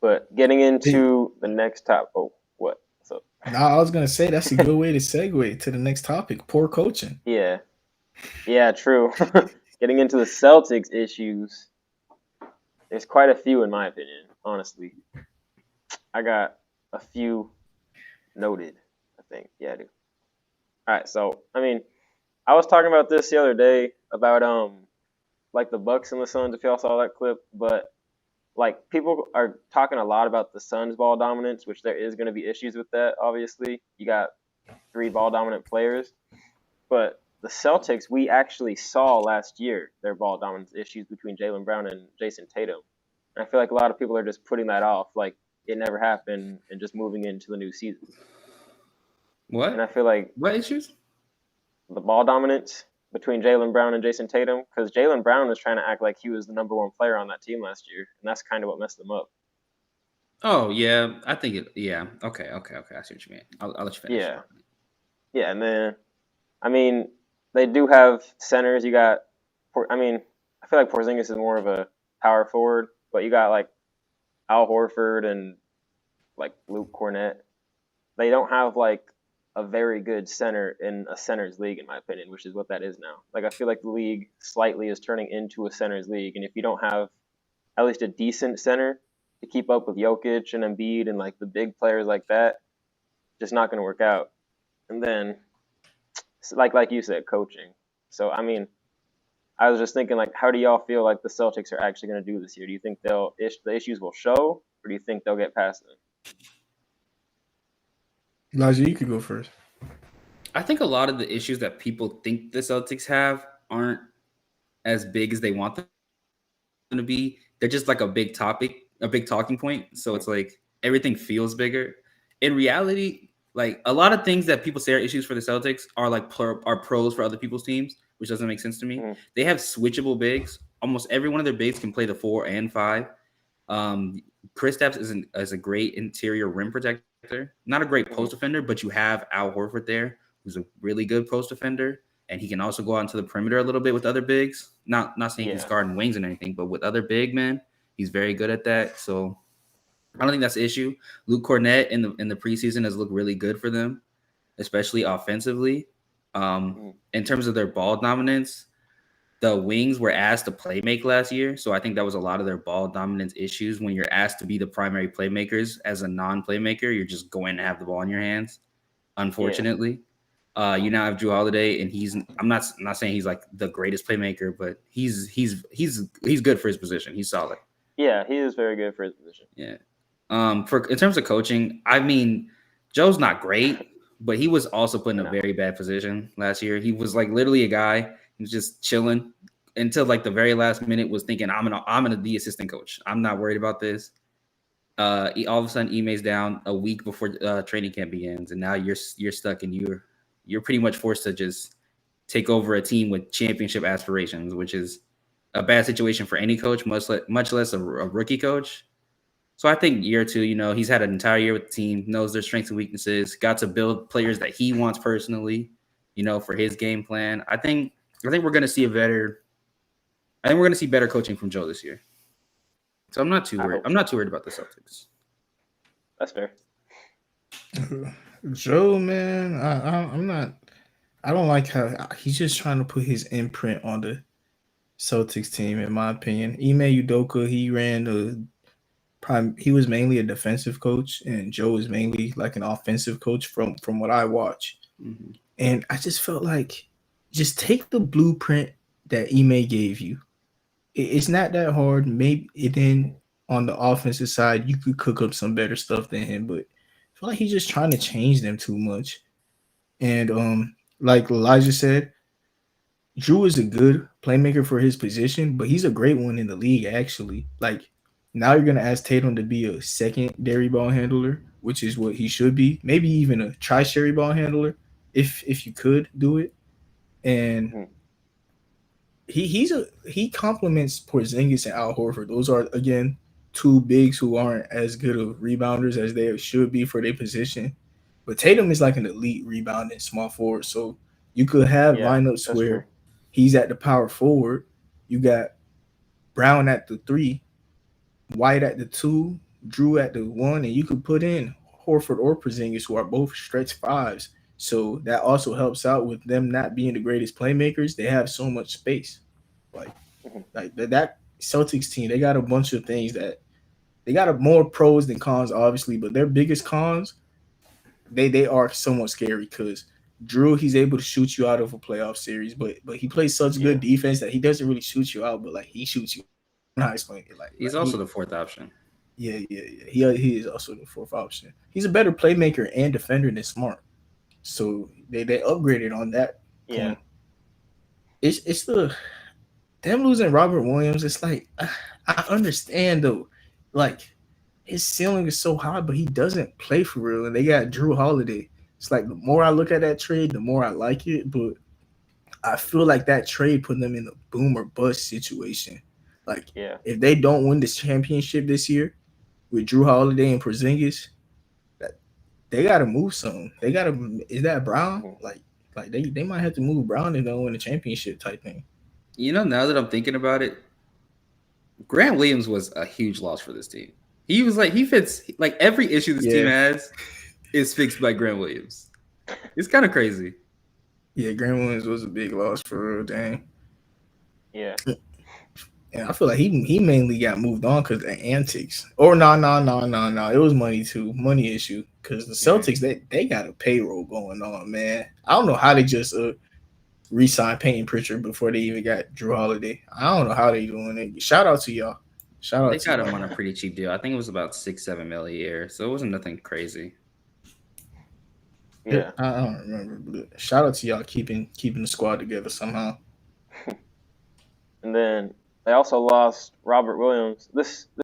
But getting into the next topic. Oh, what? So I was gonna say that's a good way to segue to the next topic. Poor coaching. yeah, yeah, true. Getting into the Celtics issues, there's quite a few in my opinion. Honestly, I got a few noted. I think, yeah, I do. All right, so I mean, I was talking about this the other day about like the Bucks and the Suns. If y'all saw that clip, but like people are talking a lot about the Suns' ball dominance, which there is going to be issues with that. Obviously, you got three ball dominant players, but the Celtics, we actually saw last year their ball dominance issues between Jaylen Brown and Jason Tatum. And I feel like a lot of people are just putting that off, like it never happened, and just moving into the new season. And I What? feel like What issues? the ball dominance between Jaylen Brown and Jason Tatum, because Jaylen Brown was trying to act like he was the number one player on that team last year, and that's kind of what messed them up. Oh yeah, I think it. Yeah. Okay. Okay. Okay. I see what you mean. I'll let you finish. Yeah, yeah, and then I mean they do have centers. You got, I mean, I feel like Porzingis is more of a power forward, but you got like Al Horford and like Luke Cornett. They don't have like a very good center in a centers league, in my opinion, which is what that is now. Like I feel like the league slightly is turning into a centers league, and if you don't have at least a decent center to keep up with Jokic and Embiid and like the big players like that, just not going to work out. And then, like you said, coaching. So I mean, I was just thinking like, how do y'all feel like the Celtics are actually going to do this year? Do you think the issues will show, or do you think they'll get past them? Elijah, you could go first. I think a lot of the issues that people think the Celtics have aren't as big as they want them to be. They're just like a big topic, a big talking point. So it's like everything feels bigger. In reality, like a lot of things that people say are issues for the Celtics are like are pros for other people's teams, which doesn't make sense to me. Mm-hmm. They have switchable bigs. Almost every one of their bigs can play the 4 and 5. Kristaps is a great interior rim protector, not a great Mm-hmm. post defender, but you have Al Horford there, who's a really good post defender, and he can also go out into the perimeter a little bit with other bigs. Not saying he's Yeah. guarding wings and anything, but with other big men, he's very good at that. So I don't think that's the issue. Luke Cornett in the preseason has looked really good for them, especially offensively. Mm-hmm. In terms of their ball dominance, the wings were asked to play make last year. So I think that was a lot of their ball dominance issues. When you're asked to be the primary playmakers as a non-playmaker, you're just going to have the ball in your hands, Yeah. unfortunately. You now have Drew Holiday, and I'm not saying he's like the greatest playmaker, but he's good for his position. He's solid. Yeah, he is very good for his position. Yeah. For in terms of coaching, I mean, Joe's not great, but he was also put in a No. very bad position last year. He was like literally a guy who was just chilling until like the very last minute, was thinking, I'm gonna be assistant coach. I'm not worried about this. All of a sudden, Ime's down a week before training camp begins, and now you're stuck, and you're pretty much forced to just take over a team with championship aspirations, which is a bad situation for any coach, much less a rookie coach. So I think year two, he's had an entire year with the team, knows their strengths and weaknesses, got to build players that he wants personally, for his game plan. I think we're going to see better coaching from Joe this year. So I'm not too worried. I'm not too worried about the Celtics. That's fair. Joe, man, I'm not. I don't like how he's just trying to put his imprint on the Celtics team. In my opinion, Ime Udoka, he was mainly a defensive coach, and Joe is mainly like an offensive coach from what I watch. Mm-hmm. And I just felt like, just take the blueprint that Ime gave you. It's not that hard. Maybe then on the offensive side, you could cook up some better stuff than him, but I feel like he's just trying to change them too much. And like Elijah said, Drew is a good playmaker for his position, but he's a great one in the league actually. Like, now you're gonna ask Tatum to be a secondary ball handler, which is what he should be. Maybe even a tertiary ball handler, if you could do it. And Mm-hmm. he complements Porzingis and Al Horford. Those are, again, two bigs who aren't as good of rebounders as they should be for their position. But Tatum is like an elite rebounding small forward, so you could have Yeah, lineups that's true. where he's at the power forward. You got Brown at the 3, White at the 2, Drew at the 1, and you could put in Horford or Porzingis, who are both stretch fives. So that also helps out with them not being the greatest playmakers. They have so much space. Like Mhm. that Celtics team, they got a bunch of things that they got more pros than cons, obviously, but their biggest cons, they are somewhat scary because Drew, he's able to shoot you out of a playoff series, but he plays such Yeah. good defense that he doesn't really shoot you out, but like he shoots you. How I explain it? He's also the fourth option. Yeah. He is also the fourth option. He's a better playmaker and defender than Smart. So they upgraded on that Yeah. point. It's the them losing Robert Williams. It's like I understand though, like his ceiling is so high, but he doesn't play for real. And they got Drew Holiday. It's like the more I look at that trade, the more I like it. But I feel like that trade put them in a boom or bust situation. Like Yeah. if they don't win this championship this year with Drew Holiday and Porzingis, they got to move some. They got to. Is that Brown? Mhm. Like they might have to move Brown and don't win the championship type thing. You know, now that I'm thinking about it, Grant Williams was a huge loss for this team. He was like, he fits like every issue this team has is fixed by Grant Williams. It's kind of crazy. Yeah, Grant Williams was a big loss for real. Dang. Yeah. And I feel like he mainly got moved on because of the antics. Or no. It was money too, money issue. Because the Celtics they got a payroll going on, man. I don't know how they just re-signed Peyton Pritchard before they even got Drew Holiday. I don't know how they doing it. Shout out to y'all. They got him on a pretty cheap deal. I think it was about 6-7 mil a year, so it wasn't nothing crazy. Yeah. I don't remember, but shout out to y'all keeping the squad together somehow. And then they also lost Robert Williams. This